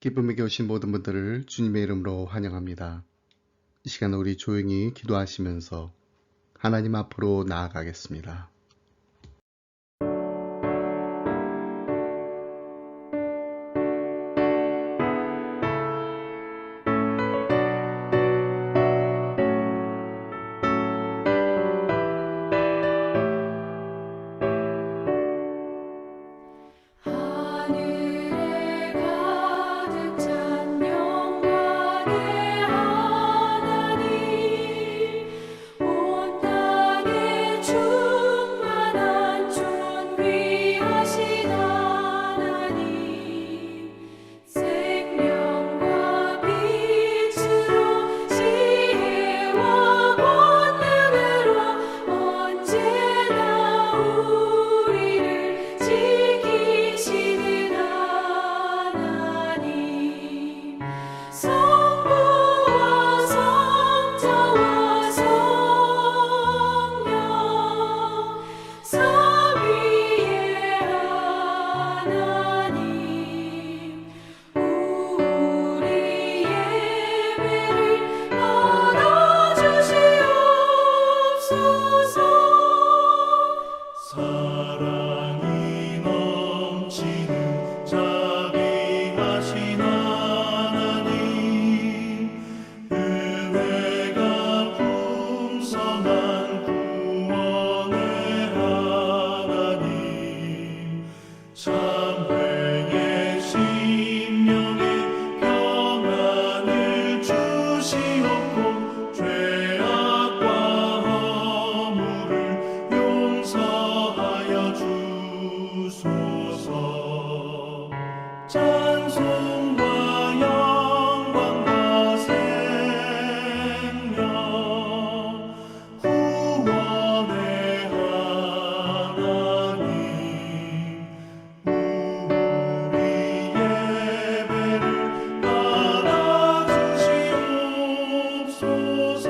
기쁨에게 오신 모든 분들을 주님의 이름으로 환영합니다. 이 시간 우리 조용히 기도하시면서 하나님 앞으로 나아가겠습니다. 하늘에 가득 찬 영광의 하나님, 온 땅에 충만한 존귀하신 하나님, 생명과 빛으로 지혜와 권능으로 언제나 우리를 지키시는 하나님, 성부와 성자와 성령 삼위의 하나님, 우리 예배를 받아주시옵소서. 사랑이 넘치는 자비하신 하나님, 은혜가 풍성한 구원의 하나님, 참회의 심령에 평안을 주시옵고 죄악과 허물을 용서하여 주소서. 찬송과 영광과 생명, 구원의 하나님, 우리 예배를 받아주시옵소서.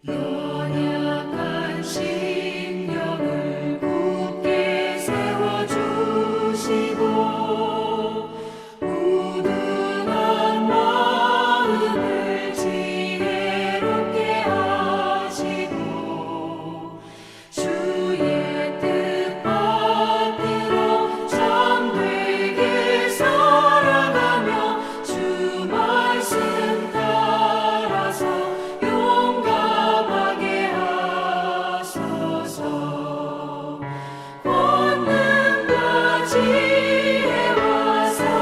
연약한 심령을 굳게 세워주시고, 우둔한 마음을 지혜롭게 하시고, 주의 뜻 받들어 참되게 살아가며 주 말씀 따라서 용감하게 하소서. 권능과 지혜와 사랑,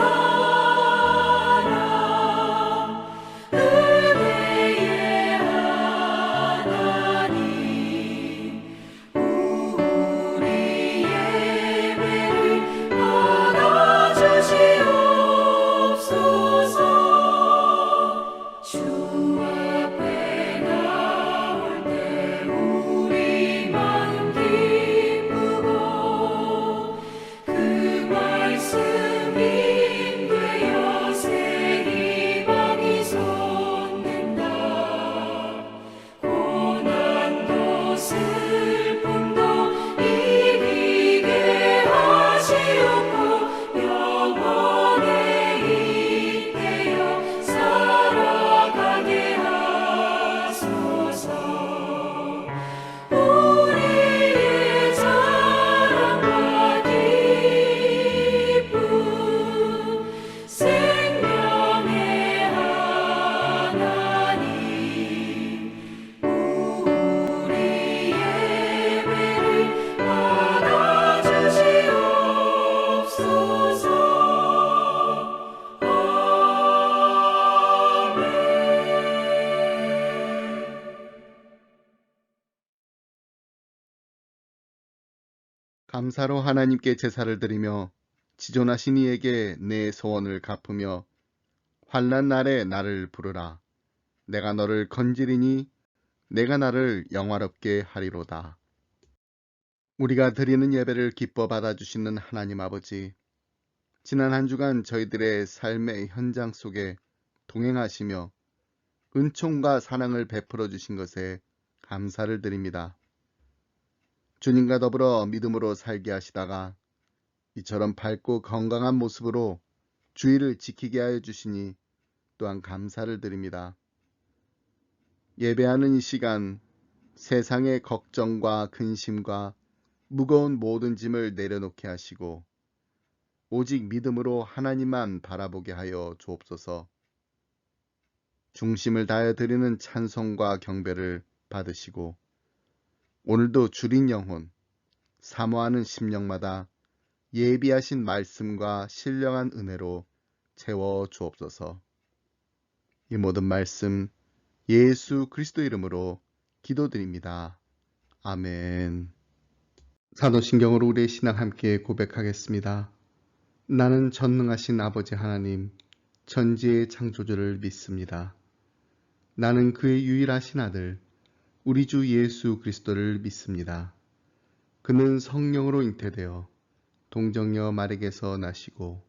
은혜의 하나님, 우리 예배를 받아주시옵소서. 주 앞에 나올 때 우리 마음 기쁘고, 그 말씀 인되어 새 희망이 솟는다. 고난도 슬픔도 이기게 하시옵고, 영원에 잇대어 살아가게 하소서. 우리의 사랑과 기쁨, 생명의 하나님, 우리 예배를 받아주시옵소서. 아멘. 감사로 하나님께 제사를 드리며 지존하신 이에게 내 소원을 갚으며 환난 날에 나를 부르라. 내가 너를 건지리니 내가 나를 영화롭게 하리로다. 우리가 드리는 예배를 기뻐 받아주시는 하나님 아버지, 지난 한 주간 저희들의 삶의 현장 속에 동행하시며 은총과 사랑을 베풀어 주신 것에 감사를 드립니다. 주님과 더불어 믿음으로 살게 하시다가 이처럼 밝고 건강한 모습으로 주의를 지키게 하여 주시니 또한 감사를 드립니다. 예배하는 이 시간 세상의 걱정과 근심과 무거운 모든 짐을 내려놓게 하시고 오직 믿음으로 하나님만 바라보게 하여 주옵소서. 중심을 다하여 드리는 찬송과 경배를 받으시고 오늘도 주린 영혼, 사모하는 심령마다 예비하신 말씀과 신령한 은혜로 채워 주옵소서. 이 모든 말씀 예수 그리스도 이름으로 기도드립니다. 아멘. 사도신경으로 우리의 신앙 함께 고백하겠습니다. 나는 전능하신 아버지 하나님, 천지의 창조주를 믿습니다. 나는 그의 유일하신 아들, 우리 주 예수 그리스도를 믿습니다. 그는 성령으로 잉태되어 동정녀 마리에게서 나시고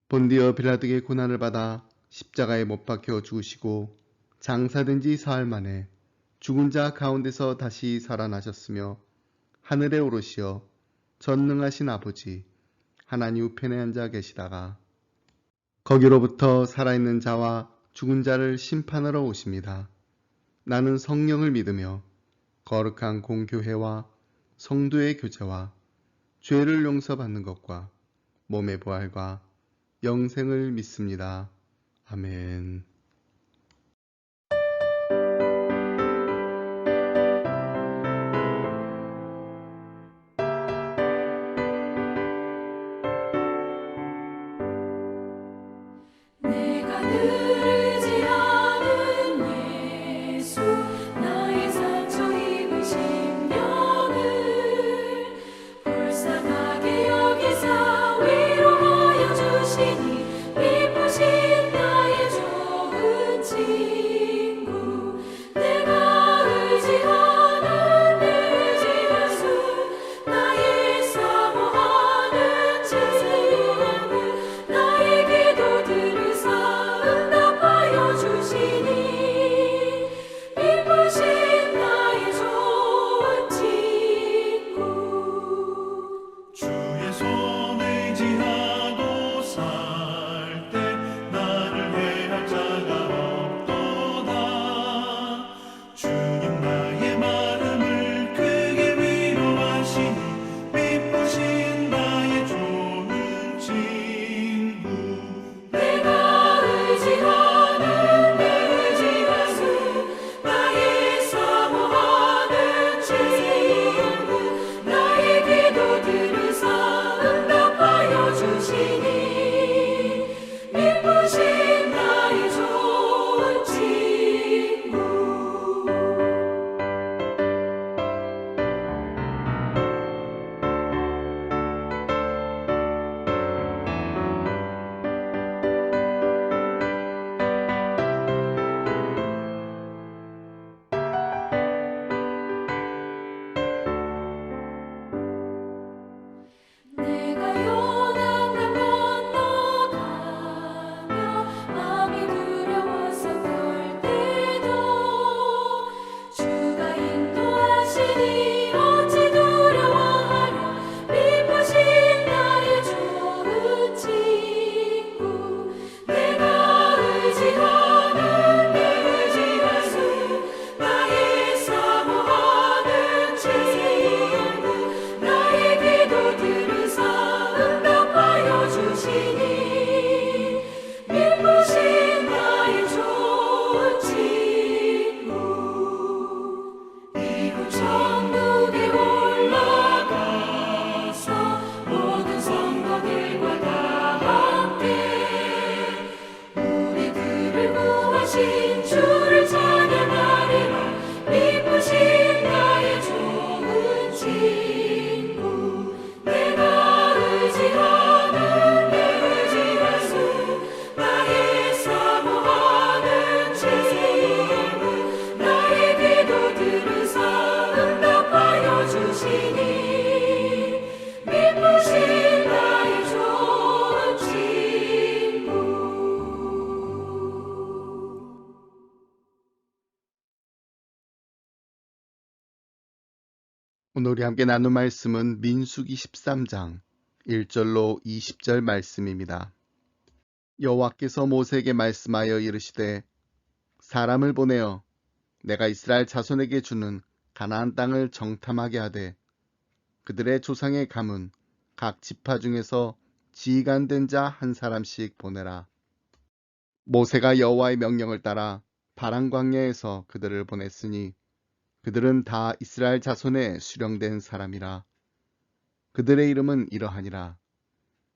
본디어 빌라도의 고난을 받아 십자가에 못 박혀 죽으시고 장사된 지 사흘 만에 죽은 자 가운데서 다시 살아나셨으며 하늘에 오르시어 전능하신 아버지 하나님 우편에 앉아 계시다가 거기로부터 살아있는 자와 죽은 자를 심판하러 오십니다. 나는 성령을 믿으며 거룩한 공교회와 성도의 교제와 죄를 용서받는 것과 몸의 부활과 영생을 믿습니다. 아멘. 내가 늘지 않은 예수 나의 상처 입은 심령을 불쌍하게 여기사 위로하여 주시니 기쁘신 나의 주 오시니 미쁘신 나의 좋은 친구. 오늘 우리 함께 나눌 말씀은 민수기 13장 1절로 20절 말씀입니다. 여호와께서 모세에게 말씀하여 이르시되 사람을 보내어 내가 이스라엘 자손에게 주는 가나안 땅을 정탐하게 하되 그들의 조상의 가문 각 지파 중에서 지휘관된 자 한 사람씩 보내라. 모세가 여호와의 명령을 따라 바란 광야에서 그들을 보냈으니 그들은 다 이스라엘 자손에 수령된 사람이라. 그들의 이름은 이러하니라.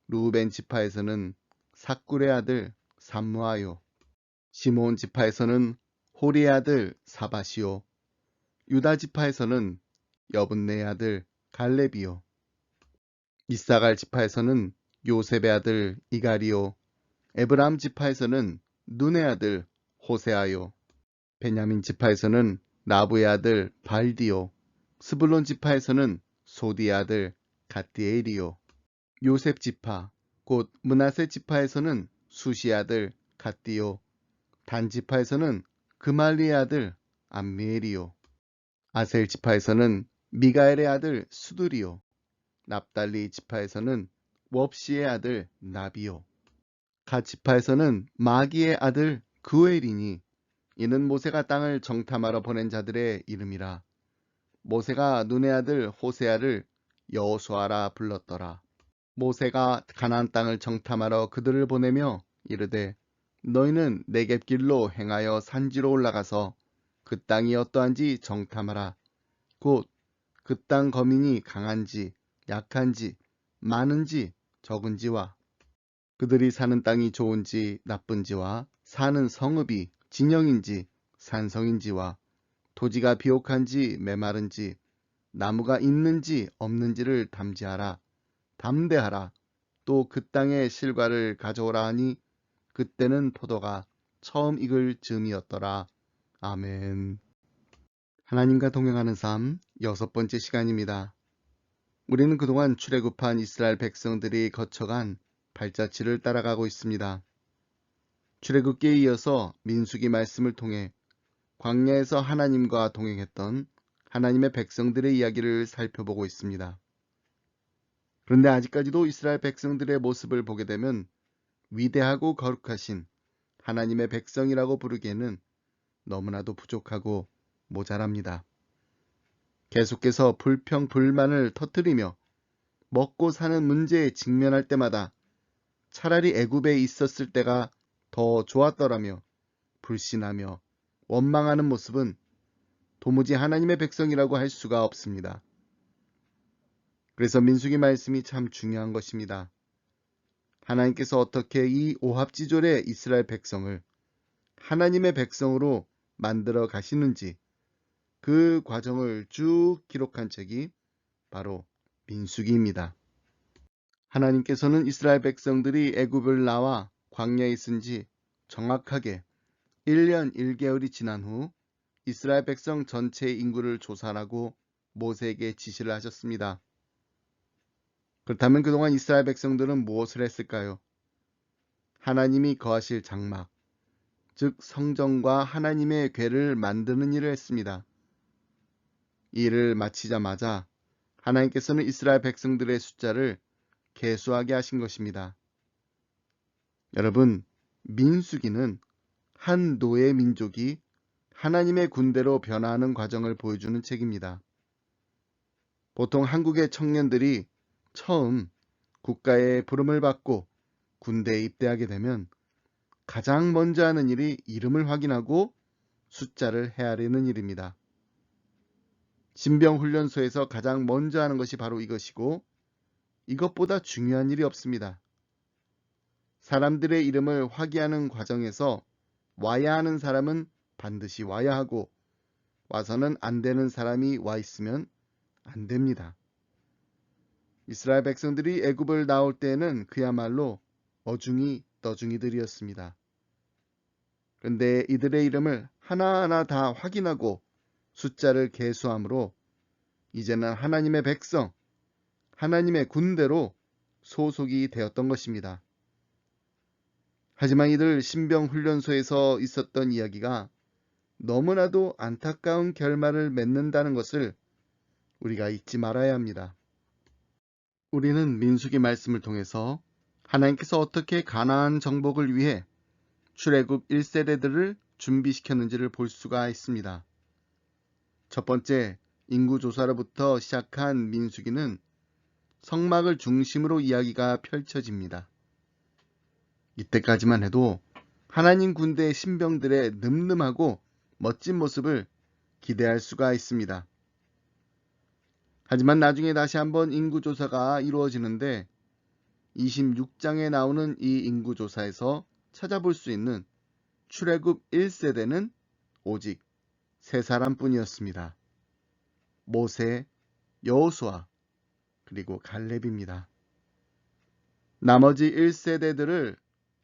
루벤 지파에서는 삭굴의 아들 삼무아요. 시므온 지파에서는 호리의 아들 사바시요. 유다 지파에서는 여분네의 아들 갈렙이요. 이사갈 지파에서는 요셉의 아들 이갈이요. 에브라임 지파에서는 눈의 아들 호세아요. 베냐민 지파에서는 라브의 아들 발디요. 스불론 지파에서는 소디의 아들 갓디엘이요. 요셉 지파 곧 므낫세 지파에서는 수시의 아들 갓디요. 단 지파에서는 그말리의 아들 암미엘이요. 아셀 지파에서는 미가엘의 아들 수두리요. 납달리 지파에서는 웁시의 아들 나비요. 갓 지파에서는 마기의 아들 그웰이니 이는 모세가 땅을 정탐하러 보낸 자들의 이름이라. 모세가 눈의 아들 호세아를 여호수아라 불렀더라. 모세가 가나안 땅을 정탐하러 그들을 보내며 이르되 너희는 네겝길로 행하여 산지로 올라가서 그 땅이 어떠한지 정탐하라. 곧 그 땅 거민이 강한지 약한지 많은지 적은지와 그들이 사는 땅이 좋은지 나쁜지와 사는 성읍이 진영인지 산성인지와 토지가 비옥한지 메마른지 나무가 있는지 없는지를 담지하라. 담대하라. 또 그 땅의 실과를 가져오라 하니 그때는 포도가 처음 익을 즈음이었더라. 아멘. 하나님과 동행하는 삶 6번째 시간입니다. 우리는 그동안 출애굽한 이스라엘 백성들이 거쳐간 발자취를 따라가고 있습니다. 출애굽기에 이어서 민수기 말씀을 통해 광야에서 하나님과 동행했던 하나님의 백성들의 이야기를 살펴보고 있습니다. 그런데 아직까지도 이스라엘 백성들의 모습을 보게 되면 위대하고 거룩하신 하나님의 백성이라고 부르기에는 너무나도 부족하고 모자랍니다. 계속해서 불평, 불만을 터뜨리며 먹고 사는 문제에 직면할 때마다 차라리 애굽에 있었을 때가 더 좋았더라며 불신하며 원망하는 모습은 도무지 하나님의 백성이라고 할 수가 없습니다. 그래서 민수기 말씀이 참 중요한 것입니다. 하나님께서 어떻게 이 오합지졸의 이스라엘 백성을 하나님의 백성으로 만들어 가시는지 그 과정을 쭉 기록한 책이 바로 민수기입니다. 하나님께서는 이스라엘 백성들이 애굽을 나와 광야에 있은 지 정확하게 1년 1개월이 지난 후 이스라엘 백성 전체의 인구를 조사하고 모세에게 지시를 하셨습니다. 그렇다면 그동안 이스라엘 백성들은 무엇을 했을까요? 하나님이 거하실 장막, 즉 성전과 하나님의 궤를 만드는 일을 했습니다. 이 일을 마치자마자 하나님께서는 이스라엘 백성들의 숫자를 계수하게 하신 것입니다. 여러분, 민수기는 한 노예 민족이 하나님의 군대로 변화하는 과정을 보여주는 책입니다. 보통 한국의 청년들이 처음 국가의 부름을 받고 군대에 입대하게 되면 가장 먼저 하는 일이 이름을 확인하고 숫자를 헤아리는 일입니다. 신병훈련소에서 가장 먼저 하는 것이 바로 이것이고 이것보다 중요한 일이 없습니다. 사람들의 이름을 확인하는 과정에서 와야 하는 사람은 반드시 와야 하고 와서는 안 되는 사람이 와 있으면 안 됩니다. 이스라엘 백성들이 애굽을 나올 때에는 그야말로 어중이 떠중이들이었습니다. 그런데 이들의 이름을 하나하나 다 확인하고 숫자를 계수함으로 이제는 하나님의 백성, 하나님의 군대로 소속이 되었던 것입니다. 하지만 이들 신병훈련소에서 있었던 이야기가 너무나도 안타까운 결말을 맺는다는 것을 우리가 잊지 말아야 합니다. 우리는 민수기 말씀을 통해서 하나님께서 어떻게 가나안 정복을 위해 출애굽 1세대들을 준비시켰는지를 볼 수가 있습니다. 첫 번째, 인구조사로부터 시작한 민수기는 성막을 중심으로 이야기가 펼쳐집니다. 이때까지만 해도 하나님 군대의 신병들의 늠름하고 멋진 모습을 기대할 수가 있습니다. 하지만 나중에 다시 한번 인구조사가 이루어지는데 26장에 나오는 이 인구조사에서 찾아볼 수 있는 출애굽 1세대는 오직 3사람뿐이었습니다. 모세, 여호수아, 그리고 갈렙입니다. 나머지 1세대들을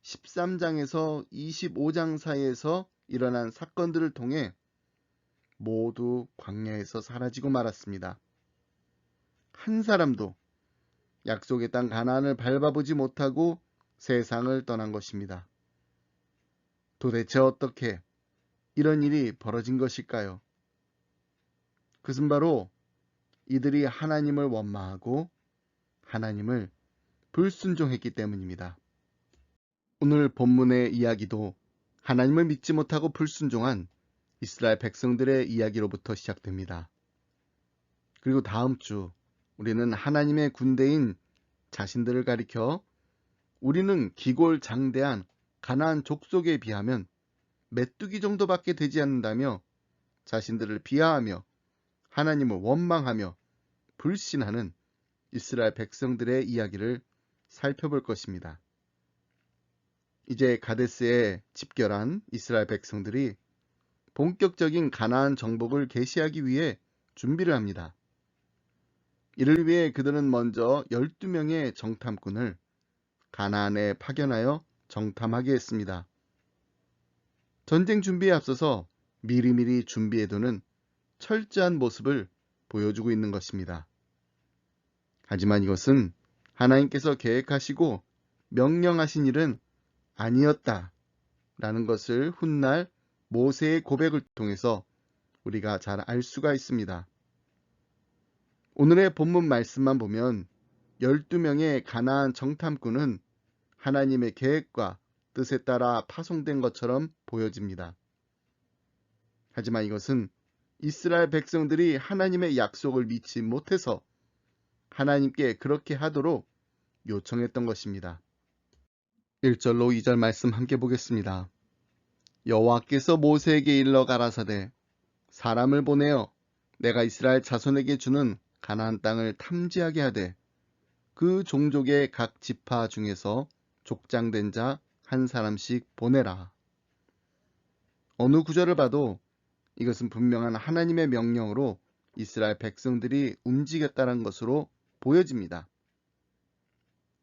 13장에서 25장 사이에서 일어난 사건들을 통해 모두 광야에서 사라지고 말았습니다. 한 사람도 약속의 땅 가나안을 밟아보지 못하고 세상을 떠난 것입니다. 도대체 어떻게 이런 일이 벌어진 것일까요? 그것은 바로 이들이 하나님을 원망하고 하나님을 불순종했기 때문입니다. 오늘 본문의 이야기도 하나님을 믿지 못하고 불순종한 이스라엘 백성들의 이야기로부터 시작됩니다. 그리고 다음 주 우리는 하나님의 군대인 자신들을 가리켜 우리는 기골장대한 가나안 족속에 비하면 메뚜기 정도밖에 되지 않는다며 자신들을 비하하며 하나님을 원망하며 불신하는 이스라엘 백성들의 이야기를 살펴볼 것입니다. 이제 가데스에 집결한 이스라엘 백성들이 본격적인 가나안 정복을 개시하기 위해 준비를 합니다. 이를 위해 그들은 먼저 12명의 정탐꾼을 가나안에 파견하여 정탐하게 했습니다. 전쟁 준비에 앞서서 미리미리 준비해두는 철저한 모습을 보여주고 있는 것입니다. 하지만 이것은 하나님께서 계획하시고 명령하신 일은 아니었다라는 것을 훗날 모세의 고백을 통해서 우리가 잘 알 수가 있습니다. 오늘의 본문 말씀만 보면 12명의 가나안 정탐꾼은 하나님의 계획과 뜻에 따라 파송된 것처럼 보여집니다. 하지만 이것은 이스라엘 백성들이 하나님의 약속을 믿지 못해서 하나님께 그렇게 하도록 요청했던 것입니다. 1절로 2절 말씀 함께 보겠습니다. 여호와께서 모세에게 일러 가라사대 사람을 보내어 내가 이스라엘 자손에게 주는 가나안 땅을 탐지하게 하되 그 종족의 각 지파 중에서 족장된 자 한 사람씩 보내라. 어느 구절을 봐도 이것은 분명한 하나님의 명령으로 이스라엘 백성들이 움직였다는 것으로 보여집니다.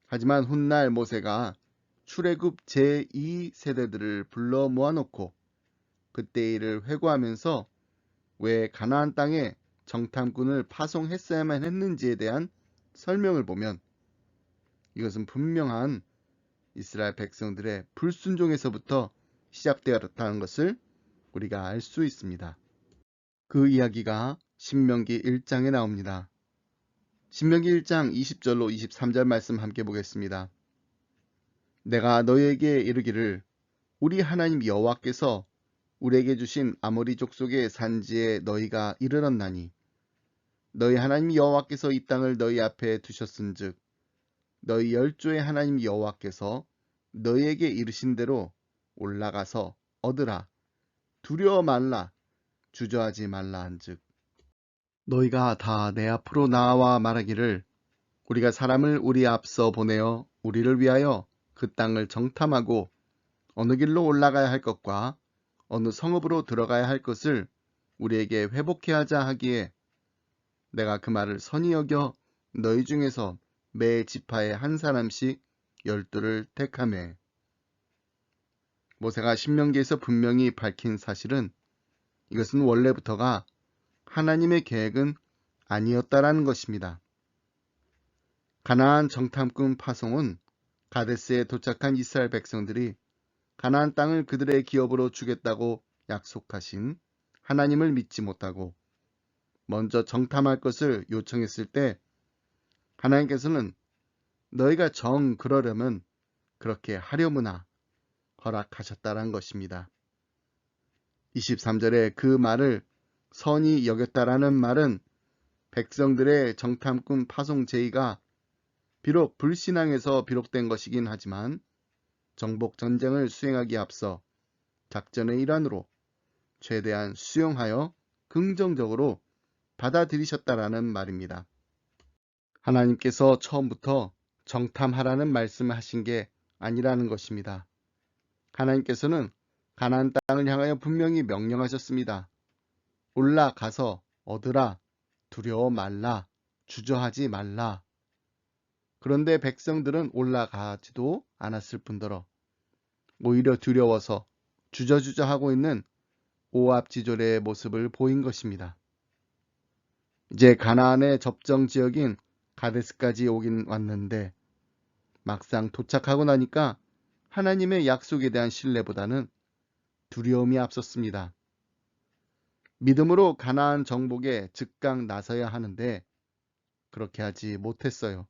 하지만 훗날 모세가 출애굽 제2세대들을 불러 모아놓고 그때 일을 회고하면서 왜 가나안 땅에 정탐꾼을 파송했어야만 했는지에 대한 설명을 보면 이것은 분명한 이스라엘 백성들의 불순종에서부터 시작되었다는 것을 우리가 알 수 있습니다. 그 이야기가 신명기 1장에 나옵니다. 신명기 1장 20절로 23절 말씀 함께 보겠습니다. 내가 너희에게 이르기를 우리 하나님 여호와께서 우리에게 주신 아모리 족속의 산지에 너희가 이르렀나니 너희 하나님 여호와께서 이 땅을 너희 앞에 두셨은즉 너희 열조의 하나님 여호와께서 너희에게 이르신 대로 올라가서 얻으라 두려워 말라 주저하지 말라 한즉 너희가 다 내 앞으로 나와 말하기를 우리가 사람을 우리 앞서 보내어 우리를 위하여 그 땅을 정탐하고 어느 길로 올라가야 할 것과 어느 성읍으로 들어가야 할 것을 우리에게 회복해 하자 하기에 내가 그 말을 선히 여겨 너희 중에서 매 지파에 한 사람씩 12를 택하매. 모세가 신명기에서 분명히 밝힌 사실은 이것은 원래부터가 하나님의 계획은 아니었다라는 것입니다. 가나안 정탐꾼 파송은 가데스에 도착한 이스라엘 백성들이 가나안 땅을 그들의 기업으로 주겠다고 약속하신 하나님을 믿지 못하고 먼저 정탐할 것을 요청했을 때 하나님께서는 너희가 정 그러려면 그렇게 하려무나 허락하셨다란 것입니다. 23절에 그 말을 선히 여겼다라는 말은 백성들의 정탐꾼 파송 제의가 비록 불신앙에서 비롯된 것이긴 하지만 정복 전쟁을 수행하기에 앞서 작전의 일환으로 최대한 수용하여 긍정적으로 받아들이셨다라는 말입니다. 하나님께서 처음부터 정탐하라는 말씀을 하신 게 아니라는 것입니다. 하나님께서는 가나안 땅을 향하여 분명히 명령하셨습니다. 올라가서 얻으라, 두려워 말라, 주저하지 말라. 그런데 백성들은 올라가지도 않았을 뿐더러 오히려 두려워서 주저주저 하고 있는 오합지졸의 모습을 보인 것입니다. 이제 가나안의 접정 지역인 가데스까지 오긴 왔는데 막상 도착하고 나니까 하나님의 약속에 대한 신뢰보다는 두려움이 앞섰습니다. 믿음으로 가나안 정복에 즉각 나서야 하는데 그렇게 하지 못했어요.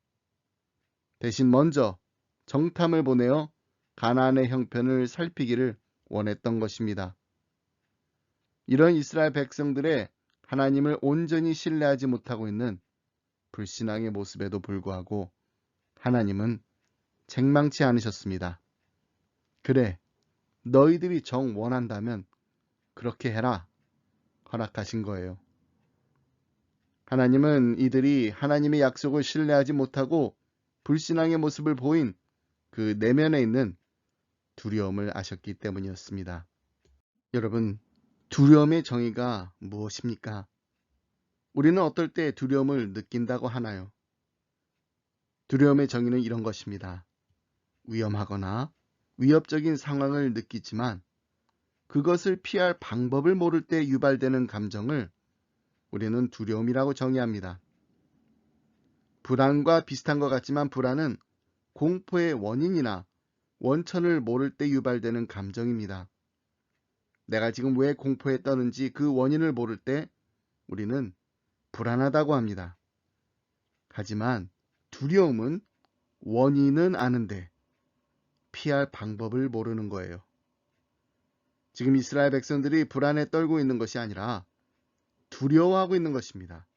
대신 먼저 정탐을 보내어 가나안의 형편을 살피기를 원했던 것입니다. 이런 이스라엘 백성들의 하나님을 온전히 신뢰하지 못하고 있는 불신앙의 모습에도 불구하고 하나님은 책망치 않으셨습니다. 그래, 너희들이 정 원한다면 그렇게 해라 허락하신 거예요. 하나님은 이들이 하나님의 약속을 신뢰하지 못하고 불신앙의 모습을 보인 그 내면에 있는 두려움을 아셨기 때문이었습니다. 여러분, 두려움의 정의가 무엇입니까? 우리는 어떨 때 두려움을 느낀다고 하나요? 두려움의 정의는 이런 것입니다. 위험하거나 위협적인 상황을 느끼지만 그것을 피할 방법을 모를 때 유발되는 감정을 우리는 두려움이라고 정의합니다. 불안과 비슷한 것 같지만 불안은 공포의 원인이나 원천을 모를 때 유발되는 감정입니다. 내가 지금 왜 공포에 떠는지 그 원인을 모를 때 우리는 불안하다고 합니다. 하지만 두려움은 원인은 아는데 피할 방법을 모르는 거예요. 지금 이스라엘 백성들이 불안에 떨고 있는 것이 아니라 두려워하고 있는 것입니다.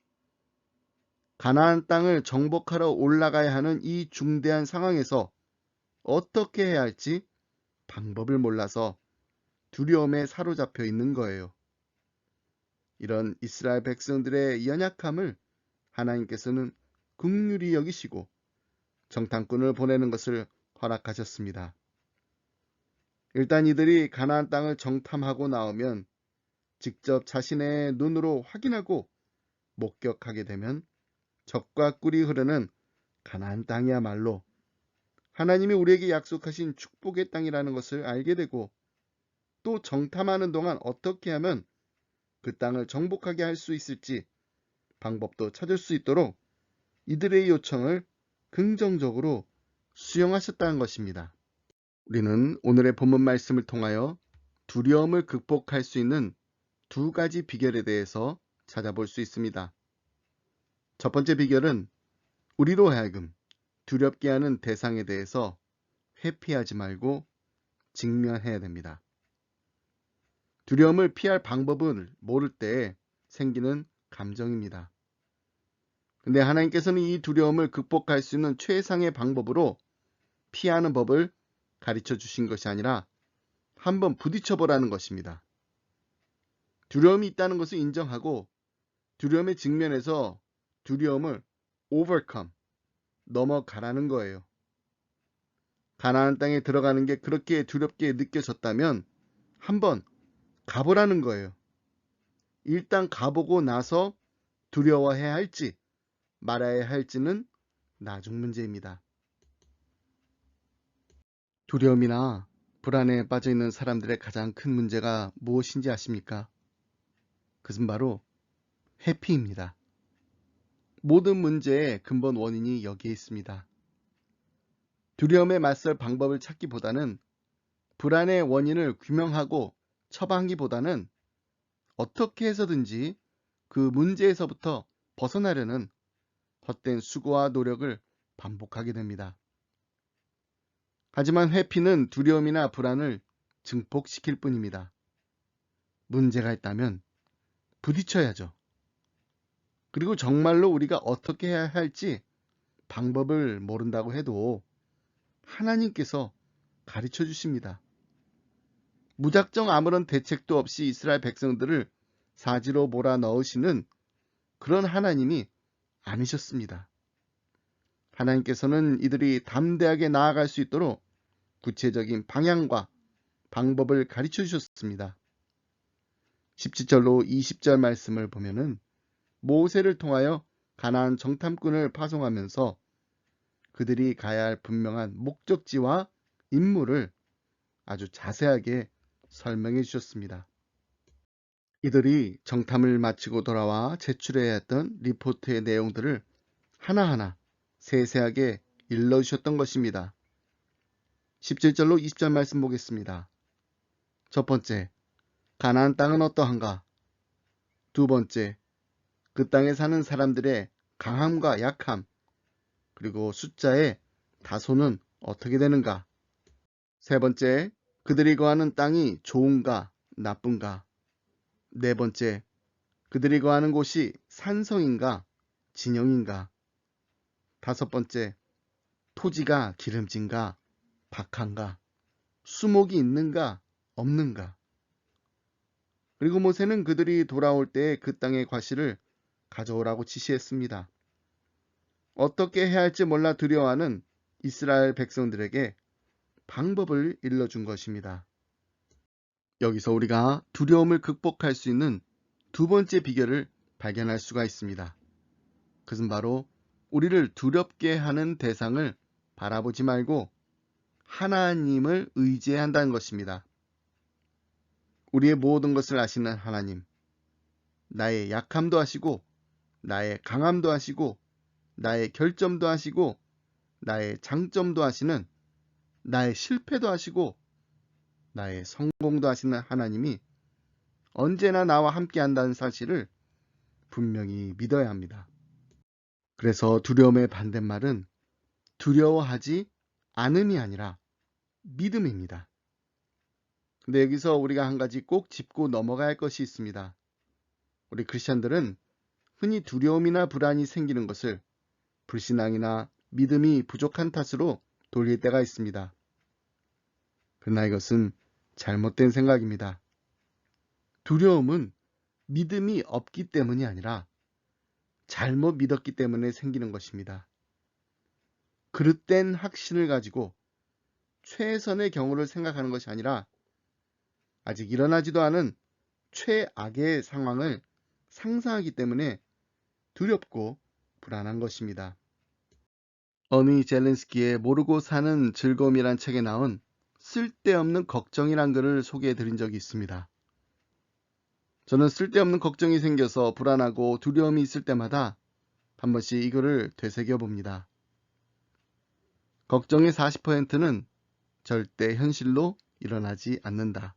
가나안 땅을 정복하러 올라가야 하는 이 중대한 상황에서 어떻게 해야 할지 방법을 몰라서 두려움에 사로잡혀 있는 거예요. 이런 이스라엘 백성들의 연약함을 하나님께서는 긍휼히 여기시고 정탐꾼을 보내는 것을 허락하셨습니다. 일단 이들이 가나안 땅을 정탐하고 나오면 직접 자신의 눈으로 확인하고 목격하게 되면 젖과 꿀이 흐르는 가나안 땅이야말로 하나님이 우리에게 약속하신 축복의 땅이라는 것을 알게 되고 또 정탐하는 동안 어떻게 하면 그 땅을 정복하게 할 수 있을지 방법도 찾을 수 있도록 이들의 요청을 긍정적으로 수용하셨다는 것입니다. 우리는 오늘의 본문 말씀을 통하여 두려움을 극복할 수 있는 두 가지 비결에 대해서 찾아볼 수 있습니다. 첫 번째 비결은 우리로 하여금 두렵게 하는 대상에 대해서 회피하지 말고 직면해야 됩니다. 두려움을 피할 방법을 모를 때 생기는 감정입니다. 근데 하나님께서는 이 두려움을 극복할 수 있는 최상의 방법으로 피하는 법을 가르쳐 주신 것이 아니라 한번 부딪혀 보라는 것입니다. 두려움이 있다는 것을 인정하고 두려움에 직면해서 두려움을 overcome, 넘어가라는 거예요. 가나안 땅에 들어가는 게 그렇게 두렵게 느껴졌다면 한번 가보라는 거예요. 일단 가보고 나서 두려워해야 할지 말아야 할지는 나중 문제입니다. 두려움이나 불안에 빠져있는 사람들의 가장 큰 문제가 무엇인지 아십니까? 그것은 바로 회피입니다. 모든 문제의 근본 원인이 여기에 있습니다. 두려움에 맞설 방법을 찾기보다는 불안의 원인을 규명하고 처방하기보다는 어떻게 해서든지 그 문제에서부터 벗어나려는 헛된 수고와 노력을 반복하게 됩니다. 하지만 회피는 두려움이나 불안을 증폭시킬 뿐입니다. 문제가 있다면 부딪혀야죠. 그리고 정말로 우리가 어떻게 해야 할지 방법을 모른다고 해도 하나님께서 가르쳐 주십니다. 무작정 아무런 대책도 없이 이스라엘 백성들을 사지로 몰아넣으시는 그런 하나님이 아니셨습니다. 하나님께서는 이들이 담대하게 나아갈 수 있도록 구체적인 방향과 방법을 가르쳐 주셨습니다. 17절로 20절 말씀을 보면은 모세를 통하여 가나안 정탐꾼을 파송하면서 그들이 가야 할 분명한 목적지와 임무를 아주 자세하게 설명해 주셨습니다. 이들이 정탐을 마치고 돌아와 제출해야 했던 리포트의 내용들을 하나하나 세세하게 일러주셨던 것입니다. 17절로 20절 말씀 보겠습니다. 첫 번째, 가나안 땅은 어떠한가? 두 번째, 그 땅에 사는 사람들의 강함과 약함, 그리고 숫자의 다소는 어떻게 되는가? 세 번째, 그들이 거하는 땅이 좋은가, 나쁜가? 네 번째, 그들이 거하는 곳이 산성인가, 진영인가? 다섯 번째, 토지가 기름진가, 박한가, 수목이 있는가, 없는가? 그리고 모세는 그들이 돌아올 때 그 땅의 과실을 가져오라고 지시했습니다. 어떻게 해야 할지 몰라 두려워하는 이스라엘 백성들에게 방법을 일러준 것입니다. 여기서 우리가 두려움을 극복할 수 있는 두 번째 비결을 발견할 수가 있습니다. 그것은 바로 우리를 두렵게 하는 대상을 바라보지 말고 하나님을 의지해야 한다는 것입니다. 우리의 모든 것을 아시는 하나님, 나의 약함도 아시고 나의 강함도 아시고 나의 결점도 아시고 나의 장점도 아시는, 나의 실패도 아시고 나의 성공도 아시는 하나님이 언제나 나와 함께 한다는 사실을 분명히 믿어야 합니다. 그래서 두려움의 반대말은 두려워하지 않음이 아니라 믿음입니다. 근데 여기서 우리가 한 가지 꼭 짚고 넘어가야 할 것이 있습니다. 우리 크리스천들은 흔히 두려움이나 불안이 생기는 것을 불신앙이나 믿음이 부족한 탓으로 돌릴 때가 있습니다. 그러나 이것은 잘못된 생각입니다. 두려움은 믿음이 없기 때문이 아니라 잘못 믿었기 때문에 생기는 것입니다. 그릇된 확신을 가지고 최선의 경우를 생각하는 것이 아니라 아직 일어나지도 않은 최악의 상황을 상상하기 때문에 두렵고 불안한 것입니다. 어미 젤렌스키의 모르고 사는 즐거움이란 책에 나온 쓸데없는 걱정이란 글을 소개해 드린 적이 있습니다. 저는 쓸데없는 걱정이 생겨서 불안하고 두려움이 있을 때마다 한 번씩 이 글을 되새겨 봅니다. 걱정의 40%는 절대 현실로 일어나지 않는다.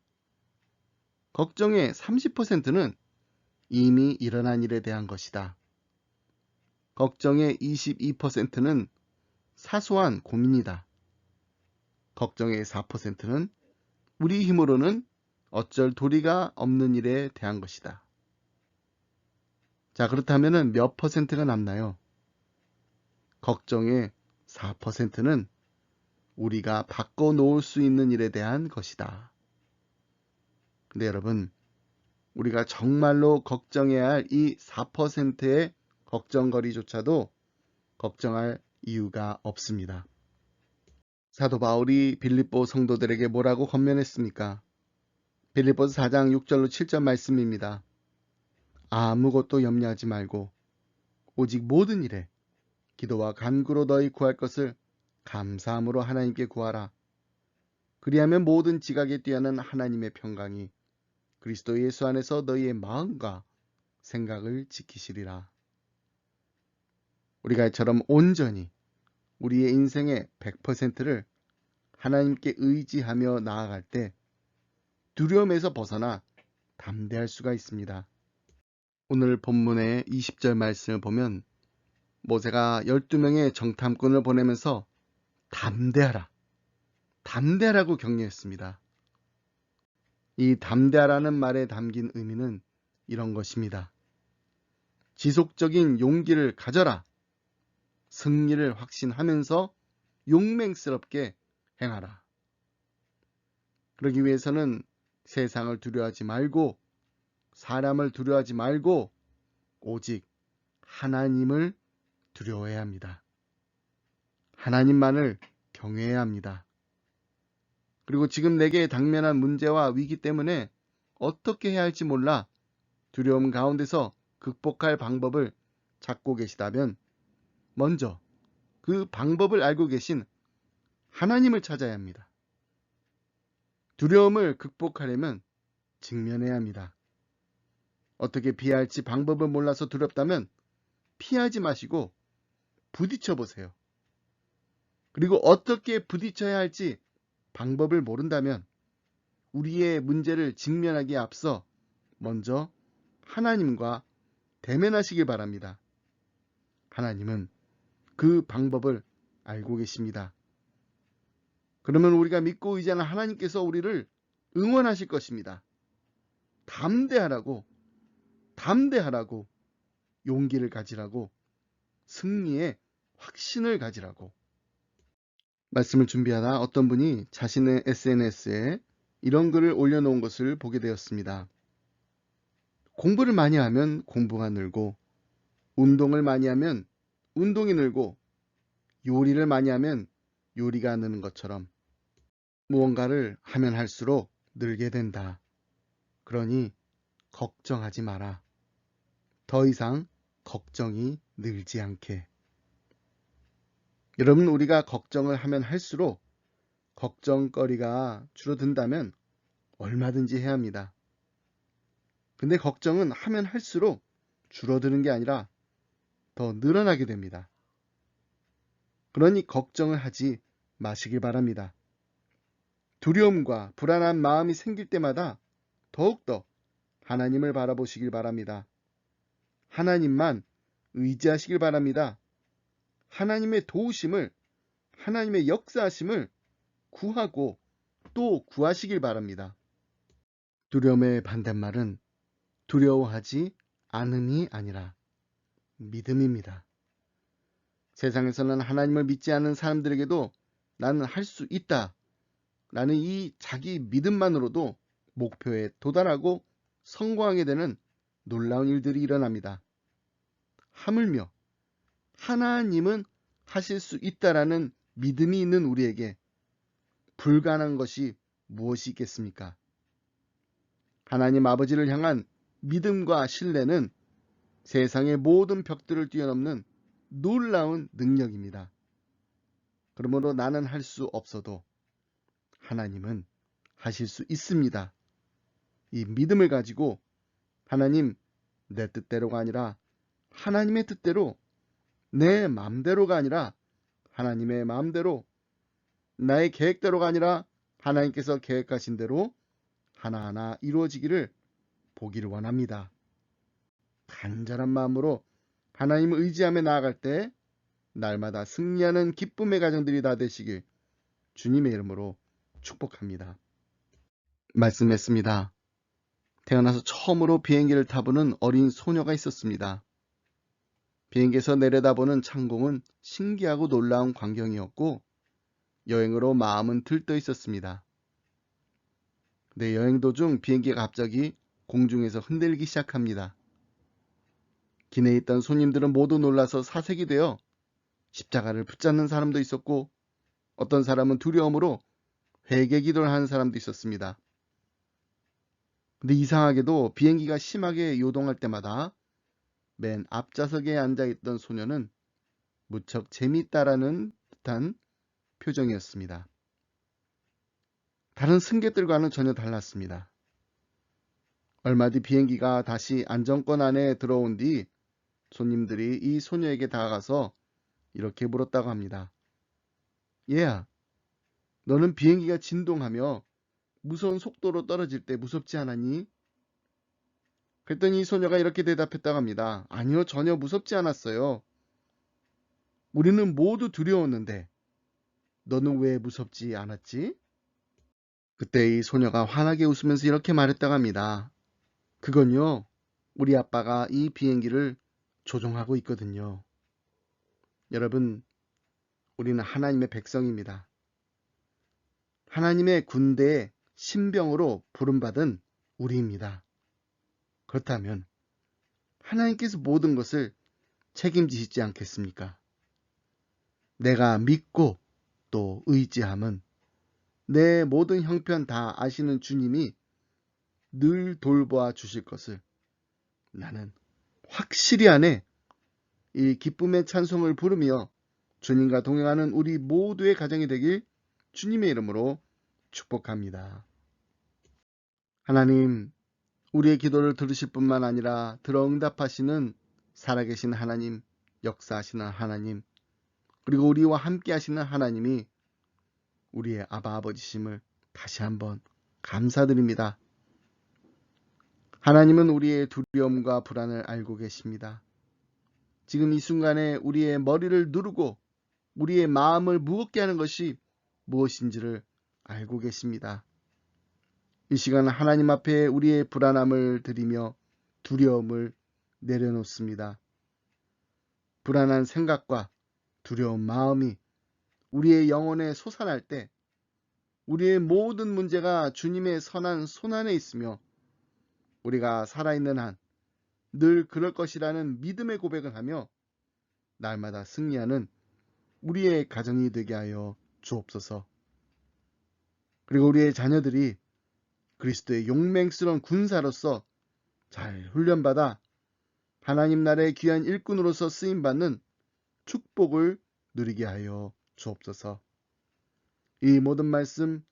걱정의 30%는 이미 일어난 일에 대한 것이다. 걱정의 22%는 사소한 고민이다. 걱정의 4%는 우리 힘으로는 어쩔 도리가 없는 일에 대한 것이다. 자, 그렇다면 몇 퍼센트가 남나요? 걱정의 4%는 우리가 바꿔놓을 수 있는 일에 대한 것이다. 근데 여러분, 우리가 정말로 걱정해야 할 이 4%의 걱정거리조차도 걱정할 이유가 없습니다. 사도 바울이 빌립보 성도들에게 뭐라고 권면했습니까? 빌립보서 4장 6절로 7절 말씀입니다. 아무것도 염려하지 말고 오직 모든 일에 기도와 간구로 너희 구할 것을 감사함으로 하나님께 구하라. 그리하면 모든 지각에 뛰어난 하나님의 평강이 그리스도 예수 안에서 너희의 마음과 생각을 지키시리라. 우리가 이처럼 온전히 우리의 인생의 100%를 하나님께 의지하며 나아갈 때 두려움에서 벗어나 담대할 수가 있습니다. 오늘 본문의 20절 말씀을 보면 모세가 12명의 정탐꾼을 보내면서 담대하라, 담대하라고 격려했습니다. 이 담대하라는 말에 담긴 의미는 이런 것입니다. 지속적인 용기를 가져라. 승리를 확신하면서 용맹스럽게 행하라. 그러기 위해서는 세상을 두려워하지 말고 사람을 두려워하지 말고 오직 하나님을 두려워해야 합니다. 하나님만을 경외해야 합니다. 그리고 지금 내게 당면한 문제와 위기 때문에 어떻게 해야 할지 몰라 두려움 가운데서 극복할 방법을 찾고 계시다면 먼저 그 방법을 알고 계신 하나님을 찾아야 합니다. 두려움을 극복하려면 직면해야 합니다. 어떻게 피해야 할지 방법을 몰라서 두렵다면 피하지 마시고 부딪혀 보세요. 그리고 어떻게 부딪혀야 할지 방법을 모른다면 우리의 문제를 직면하기에 앞서 먼저 하나님과 대면하시길 바랍니다. 하나님은 그 방법을 알고 계십니다. 그러면 우리가 믿고 의지하는 하나님께서 우리를 응원하실 것입니다. 담대하라고, 용기를 가지라고, 승리의 확신을 가지라고. 말씀을 준비하다 어떤 분이 자신의 SNS에 이런 글을 올려놓은 것을 보게 되었습니다. 공부를 많이 하면 공부가 늘고, 운동을 많이 하면 운동이 늘고, 요리를 많이 하면 요리가 느는 것처럼 무언가를 하면 할수록 늘게 된다. 그러니 걱정하지 마라. 더 이상 걱정이 늘지 않게. 여러분, 우리가 걱정을 하면 할수록 걱정거리가 줄어든다면 얼마든지 해야 합니다. 근데 걱정은 하면 할수록 줄어드는 게 아니라 더 늘어나게 됩니다. 그러니 걱정을 하지 마시길 바랍니다. 두려움과 불안한 마음이 생길 때마다 더욱더 하나님을 바라보시길 바랍니다. 하나님만 의지하시길 바랍니다. 하나님의 도우심을, 하나님의 역사하심을 구하고 또 구하시길 바랍니다. 두려움의 반대말은 두려워하지 않음이 아니라 믿음입니다. 세상에서는 하나님을 믿지 않는 사람들에게도 나는 할 수 있다 라는 이 자기 믿음만으로도 목표에 도달하고 성공하게 되는 놀라운 일들이 일어납니다. 하물며 하나님은 하실 수 있다라는 믿음이 있는 우리에게 불가능한 것이 무엇이 있겠습니까? 하나님 아버지를 향한 믿음과 신뢰는 세상의 모든 벽들을 뛰어넘는 놀라운 능력입니다. 그러므로 나는 할 수 없어도 하나님은 하실 수 있습니다. 이 믿음을 가지고 하나님, 내 뜻대로가 아니라 하나님의 뜻대로, 내 마음대로가 아니라 하나님의 마음대로, 나의 계획대로가 아니라 하나님께서 계획하신 대로 하나하나 이루어지기를 보기를 원합니다. 간절한 마음으로 하나님을 의지하며 나아갈 때 날마다 승리하는 기쁨의 가정들이 다 되시길 주님의 이름으로 축복합니다. 말씀했습니다. 태어나서 처음으로 비행기를 타보는 어린 소녀가 있었습니다. 비행기에서 내려다보는 창공은 신기하고 놀라운 광경이었고 여행으로 마음은 들떠 있었습니다. 근데 여행 도중 비행기가 갑자기 공중에서 흔들리기 시작합니다. 기내에 있던 손님들은 모두 놀라서 사색이 되어 십자가를 붙잡는 사람도 있었고 어떤 사람은 두려움으로 회개 기도를 하는 사람도 있었습니다. 근데 이상하게도 비행기가 심하게 요동할 때마다 맨 앞좌석에 앉아있던 소녀는 무척 재미있다라는 듯한 표정이었습니다. 다른 승객들과는 전혀 달랐습니다. 얼마 뒤 비행기가 다시 안정권 안에 들어온 뒤 손님들이 이 소녀에게 다가가서 이렇게 물었다고 합니다. 얘야, 너는 비행기가 진동하며 무서운 속도로 떨어질 때 무섭지 않았니? 그랬더니 이 소녀가 이렇게 대답했다고 합니다. 아니요, 전혀 무섭지 않았어요. 우리는 모두 두려웠는데 너는 왜 무섭지 않았지? 그때 이 소녀가 환하게 웃으면서 이렇게 말했다고 합니다. 그건요, 우리 아빠가 이 비행기를 조종하고 있거든요. 여러분, 우리는 하나님의 백성입니다. 하나님의 군대의 신병으로 부름받은 우리입니다. 그렇다면 하나님께서 모든 것을 책임지시지 않겠습니까? 내가 믿고 또 의지함은 내 모든 형편 다 아시는 주님이 늘 돌보아 주실 것을 나는 확실히 아네. 이 기쁨의 찬송을 부르며 주님과 동행하는 우리 모두의 가정이 되길 주님의 이름으로 축복합니다. 하나님, 우리의 기도를 들으실 뿐만 아니라 들어 응답하시는 살아계신 하나님, 역사하시는 하나님, 그리고 우리와 함께 하시는 하나님이 우리의 아바 아버지심을 다시 한번 감사드립니다. 하나님은 우리의 두려움과 불안을 알고 계십니다. 지금 이 순간에 우리의 머리를 누르고 우리의 마음을 무겁게 하는 것이 무엇인지를 알고 계십니다. 이 시간 하나님 앞에 우리의 불안함을 드리며 두려움을 내려놓습니다. 불안한 생각과 두려운 마음이 우리의 영혼에 솟아날 때 우리의 모든 문제가 주님의 선한 손안에 있으며 우리가 살아있는 한 늘 그럴 것이라는 믿음의 고백을 하며 날마다 승리하는 우리의 가정이 되게 하여 주옵소서. 그리고 우리의 자녀들이 그리스도의 용맹스러운 군사로서 잘 훈련받아 하나님 나라의 귀한 일꾼으로서 쓰임받는 축복을 누리게 하여 주옵소서. 이 모든 말씀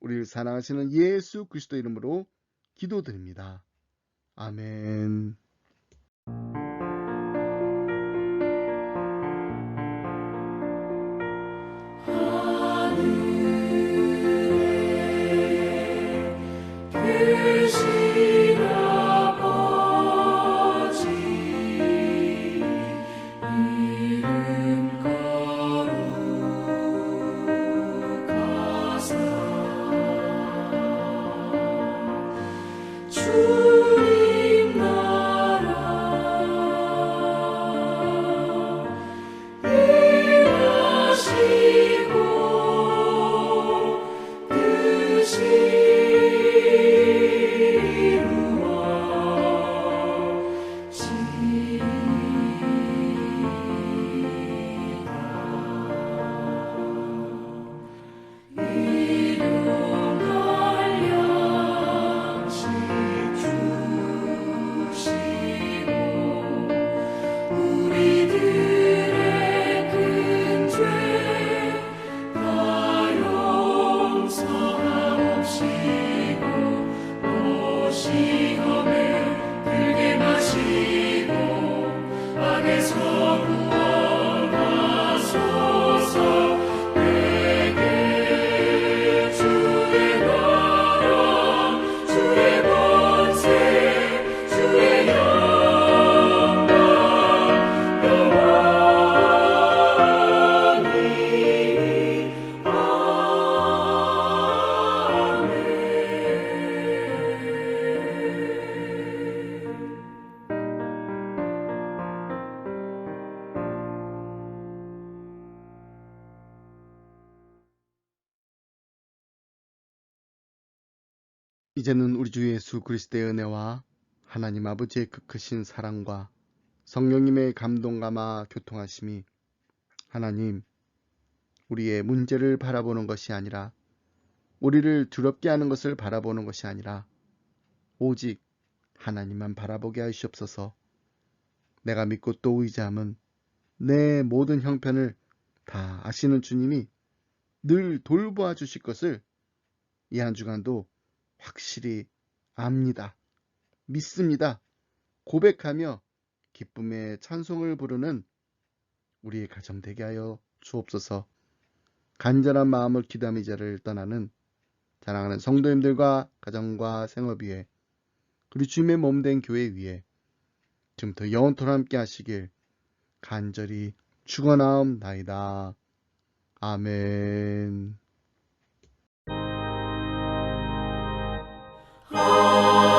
우리를 사랑하시는 예수 그리스도 이름으로 기도드립니다. 아멘. 계신 아버지 이름 거룩하사 주님 나라 임하시고 뜻이 이제는 우리 주 예수 그리스도의 은혜와 하나님 아버지의 그 크신 사랑과 성령님의 감동감화 교통하심이 하나님 우리의 문제를 바라보는 것이 아니라 우리를 두렵게 하는 것을 바라보는 것이 아니라 오직 하나님만 바라보게 하시옵소서. 내가 믿고 또 의지함은 내 모든 형편을 다 아시는 주님이 늘 돌보아 주실 것을 이 한 주간도 확실히 압니다. 믿습니다. 고백하며 기쁨의 찬송을 부르는 우리의 가정 되게 하여 주옵소서. 간절한 마음을 기도하며 이 자리를 떠나는 사랑하는 성도님들과 가정과 생업 위에 그리고 주님의 몸된 교회 위에 지금부터 영원토록 함께 하시길 간절히 축원하옵나이다. 아멘. 아멘.